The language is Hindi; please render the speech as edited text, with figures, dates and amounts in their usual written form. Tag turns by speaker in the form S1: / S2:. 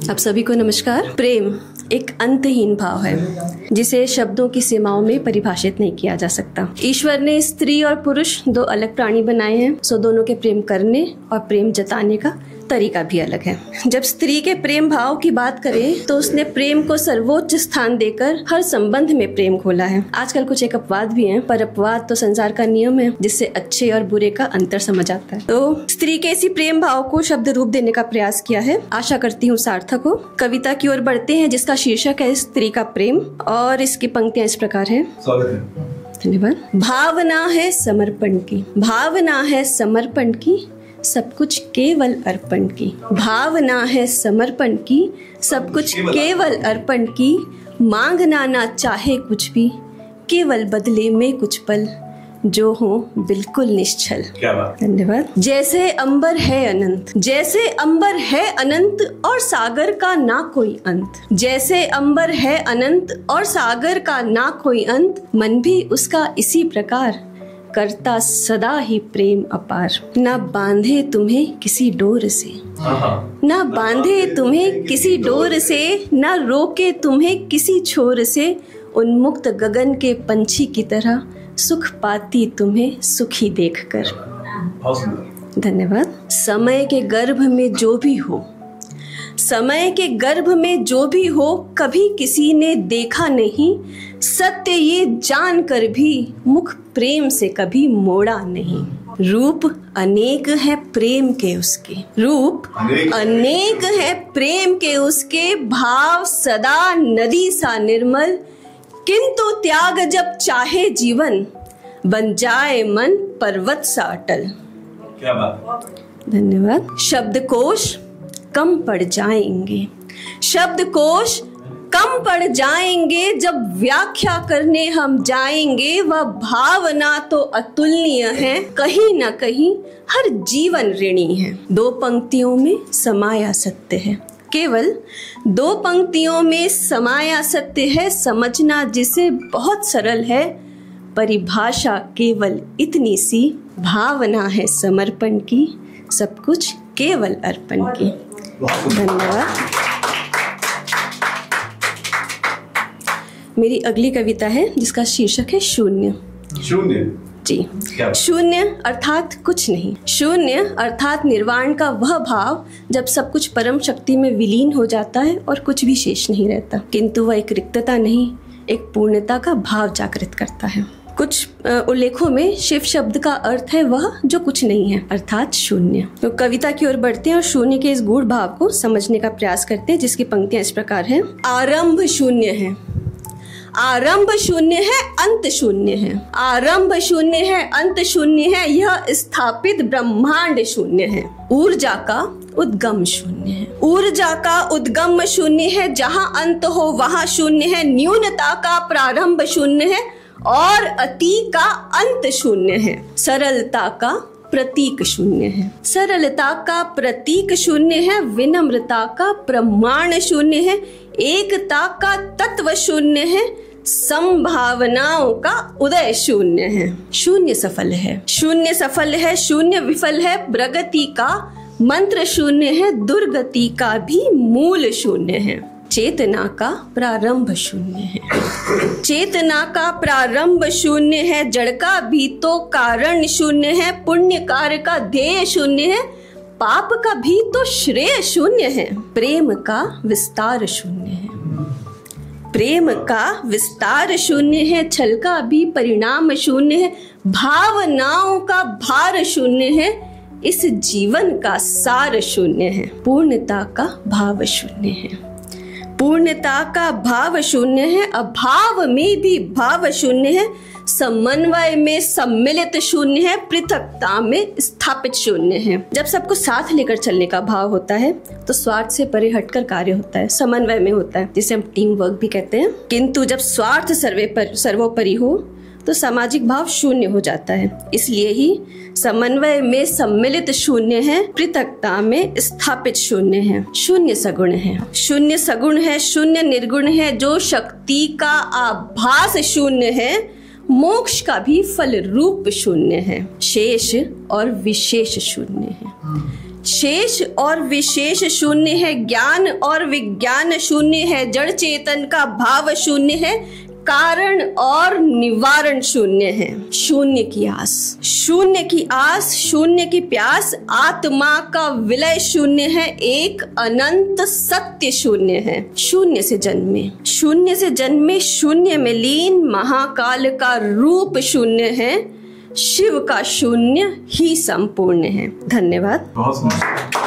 S1: आप सभी को नमस्कार। प्रेम एक अंतहीन भाव है जिसे शब्दों की सीमाओं में परिभाषित नहीं किया जा सकता। ईश्वर ने स्त्री और पुरुष दो अलग प्राणी बनाए हैं, सो दोनों के प्रेम करने और प्रेम जताने का तरीका भी अलग है। जब स्त्री के प्रेम भाव की बात करें तो उसने प्रेम को सर्वोच्च स्थान देकर हर संबंध में प्रेम खोला है। आजकल कुछ एक अपवाद भी हैं, पर अपवाद तो संसार का नियम है जिससे अच्छे और बुरे का अंतर समझ आता है। तो स्त्री के इसी प्रेम भाव को शब्द रूप देने का प्रयास किया है। आशा करती हूँ सार्थक हो। कविता की ओर बढ़ते हैं जिसका शीर्षक है स्त्री का प्रेम, और इसकी पंक्तियां इस प्रकार है। धन्यवाद। भावना है समर्पण की, भावना है समर्पण की, सब कुछ केवल अर्पण की। भावना है समर्पण की, सब कुछ केवल अर्पण की। मांगना ना चाहे कुछ भी, केवल बदले में कुछ पल जो हो बिल्कुल निश्चल।
S2: क्या बात।
S1: धन्यवाद। जैसे अंबर है अनंत, जैसे अंबर है अनंत और सागर का ना कोई अंत। जैसे अंबर है अनंत और सागर का ना कोई अंत, मन भी उसका इसी प्रकार करता सदा ही प्रेम अपार। ना बांधे तुम्हें किसी डोर से, ना बांधे तुम्हें किसी डोर से, ना रोके तुम्हें किसी छोर से। उन्मुक्त गगन के पंछी की तरह सुख पाती तुम्हें सुखी देखकर। धन्यवाद। समय के गर्भ में जो भी हो, समय के गर्भ में जो भी हो, कभी किसी ने देखा नहीं। सत्य ये जानकर भी मुख प्रेम से कभी मोड़ा नहीं। रूप अनेक है प्रेम के उसके, रूप अनेक है प्रेम के उसके। भाव सदा नदी सा निर्मल, किंतु त्याग जब चाहे जीवन, बन जाए मन पर्वत सा अटल।
S2: क्या बात।
S1: धन्यवाद। शब्दकोश कम पड़ जाएंगे, शब्दकोश कम पड़ जाएंगे, जब व्याख्या करने हम जाएंगे। वह भावना तो अतुलनीय है, कहीं ना कहीं हर जीवन ऋणी है। दो पंक्तियों में समाया सत्य है, केवल दो पंक्तियों में समाया सत्य है। समझना जिसे बहुत सरल है, परिभाषा केवल इतनी सी। भावना है समर्पण की, सब कुछ केवल अर्पण की। धन्यवाद। मेरी अगली कविता है जिसका शीर्षक है शून्य।
S2: शून्य
S1: जी। शून्य अर्थात कुछ नहीं। शून्य अर्थात निर्वाण का वह भाव जब सब कुछ परम शक्ति में विलीन हो जाता है और कुछ भी शेष नहीं रहता, किंतु वह एक रिक्तता नहीं, एक पूर्णता का भाव जागृत करता है। कुछ उल्लेखों में शिव शब्द का अर्थ है वह जो कुछ नहीं है, अर्थात शून्य। तो कविता की ओर बढ़ते हैं और शून्य के इस गूढ़ भाव को समझने का प्रयास करते हैं, जिसकी पंक्तियां इस प्रकार हैं। आरंभ शून्य है, आरंभ शून्य है, अंत शून्य है। आरंभ शून्य है, अंत शून्य है, यह स्थापित ब्रह्मांड शून्य है। ऊर्जा का उद्गम शून्य है, ऊर्जा का उद्गम शून्य है। जहाँ अंत हो वहाँ शून्य है। न्यूनता का प्रारंभ शून्य है और अति का अंत शून्य है। सरलता का प्रतीक शून्य है, सरलता का प्रतीक शून्य है। विनम्रता का प्रमाण शून्य है। एकता का तत्व शून्य है। संभावनाओं का उदय शून्य है। शून्य सफल है, शून्य सफल है, शून्य विफल है। प्रगति का मंत्र शून्य है, दुर्गति का भी मूल शून्य है। चेतना का प्रारंभ शून्य है, चेतना का प्रारंभ शून्य है। जड़ का भी तो कारण शून्य है। पुण्य कार्य का ध्येय शून्य है, पाप का भी तो श्रेय शून्य है। प्रेम का विस्तार शून्य है, प्रेम का विस्तार शून्य है। छल का भी परिणाम शून्य है। भावनाओं का भार शून्य है, इस जीवन का सार शून्य है। पूर्णता का भाव शून्य है, पूर्णता का भाव शून्य है। अभाव में भी भाव शून्य है। समन्वय में सम्मिलित शून्य है। पृथकता में स्थापित शून्य है। जब सबको साथ लेकर चलने का भाव होता है तो स्वार्थ से परे हटकर कार्य होता है, समन्वय में होता है, जिसे हम टीम वर्क भी कहते हैं। किंतु जब स्वार्थ सर्वोपरि हो तो सामाजिक भाव शून्य हो जाता है। इसलिए ही समन्वय में सम्मिलित शून्य है, पृथकता में स्थापित शून्य है। शून्य सगुण है, शून्य सगुण है, शून्य निर्गुण है। जो शक्ति का आभास शून्य है, मोक्ष का भी फल रूप शून्य है। शेष और विशेष शून्य है, शेष और विशेष शून्य है, ज्ञान और विज्ञान शून्य है, जड़ चेतन का भाव शून्य है, कारण और निवारण शून्य है। शून्य की आस, शून्य की आस, शून्य की प्यास, आत्मा का विलय शून्य है, एक अनंत सत्य शून्य है। शून्य से जन्मे, शून्य से जन्मे, शून्य में लीन, महाकाल का रूप शून्य है, शिव का शून्य ही संपूर्ण है। धन्यवाद।
S2: बहुत सुंदर।